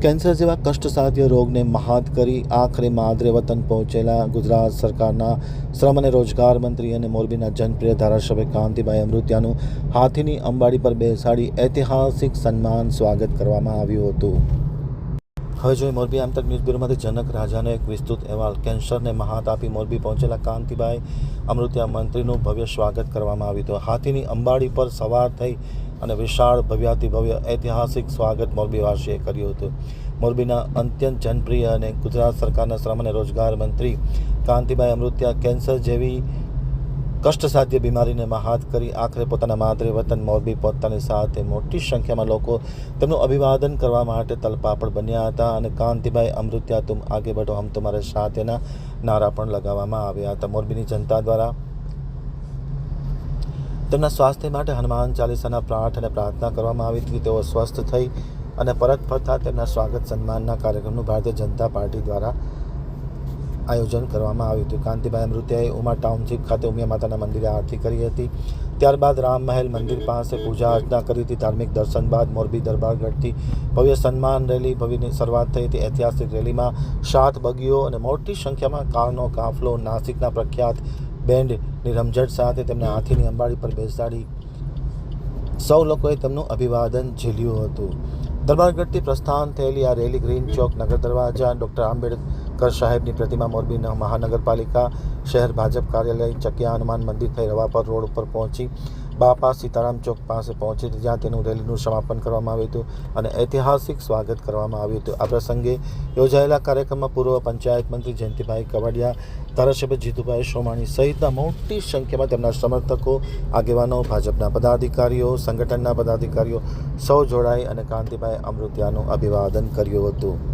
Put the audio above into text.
Cancer જેવા કષ્ટસાધ્ય રોગને મહાત કરી આખરે માદરે વતન પહોંચેલા ગુજરાત સરકારના શ્રમ અને રોજગાર મંત્રી અને મોરબીના જનપ્રિય ધારાસભ્ય કાંતિભાઈ અમૃતિયાનું હાથીની અંબાડી પર બેસાડી ઐતિહાસિક સન્માન સ્વાગત કરવામાં આવ્યું હતું. હવે જોઈએ મોરબી આમતક ન્યૂઝ બ્યુરોમાંથી જનક રાજાનો એક વિસ્તૃત અહેવાલ. કેન્સરને મહાત આપી મોરબી પહોંચેલા કાંતિભાઈ અમૃતિયા મંત્રીનું ભવ્ય સ્વાગત કરવામાં આવ્યું હતું. હાથીની અંબાડી પર સવાર થઈ અને વિશાળ ભવ્યાતિભવ્ય ઐતિહાસિક સ્વાગત મોરબીવાસીએ કર્યું હતું. મોરબીના અત્યંત જનપ્રિય અને ગુજરાત સરકારના શ્રમ અને રોજગાર મંત્રી કાંતિભાઈ અમૃતિયા કેન્સર જેવી કષ્ટસાધ્ય બીમારીને મહાત કરી આખરે પોતાના માદરે વતન મોરબી પહોંચતાની સાથે મોટી સંખ્યામાં લોકો તેમનું અભિવાદન કરવા માટે તલપાપડ બન્યા હતા અને કાંતિભાઈ અમૃતિયા તુમ આગે બઢો હમ તુમ્હારે સાથેના નારા પણ લગાવવામાં આવ્યા હતા. મોરબીની જનતા દ્વારા તેમના સ્વાસ્થ્ય માટે હનુમાન ચાલીસાના પાઠ અને પ્રાર્થના કરવામાં આવી હતી. તેઓ સ્વસ્થ થઈ અને પરત ફરતા તેમના સ્વાગત સન્માનના કાર્યક્રમનું ભારતીય જનતા પાર્ટી દ્વારા આયોજન કરવામાં આવ્યું હતું. કાંતિભાઈ અમૃતિયાએ ઉમા ટાઉનશીપ ખાતે ઉમિયા માતાના મંદિરે આરતી કરી હતી. ત્યારબાદ રામ મહેલ મંદિર પાસે પૂજા અર્ચના કરી હતી. ધાર્મિક દર્શન બાદ મોરબી દરબારગઢથી ભવ્ય સન્માન રેલી ભવ્યની શરૂઆત થઈ હતી. ઐતિહાસિક રેલીમાં 7 બગીઓ અને મોટી સંખ્યામાં કારનો કાફલો નાસિકના પ્રખ્યાત બેન્ડની રમઝટ સાથે તેમને હાથીની અંબાડી પર બેસાડી સૌ લોકોએ તેમનું અભિવાદન ઝીલ્યું હતું. દરબારગઢથી પ્રસ્થાન થયેલી આ રેલી ગ્રીન ચોક, નગર દરવાજા, ડૉક્ટર આંબેડકર સાહેબની પ્રતિમા, મોરબી મહાનગરપાલિકા, શહેર ભાજપ કાર્યાલય, ચકિયા હનુમાન મંદિર થઈ રવાપર રોડ ઉપર પહોંચી બાપા સીતારામ ચોક પાસે પહોંચી જ્યાં તેનું રેલીનું સમાપન કરવામાં આવ્યું હતું અને ઐતિહાસિક સ્વાગત કરવામાં આવ્યું હતું. આ પ્રસંગે યોજાયેલા કાર્યક્રમમાં પૂર્વ પંચાયત મંત્રી જયંતિભાઈ કવાડિયા, ધારાસભ્ય જીતુભાઈ સોમાણી સહિતના મોટી સંખ્યામાં તેમના સમર્થકો, આગેવાનો, ભાજપના પદાધિકારીઓ, સંગઠનના પદાધિકારીઓ સૌ જોડાઈ અને કાંતિભાઈ અમૃતિયાનું અભિવાદન કર્યું હતું.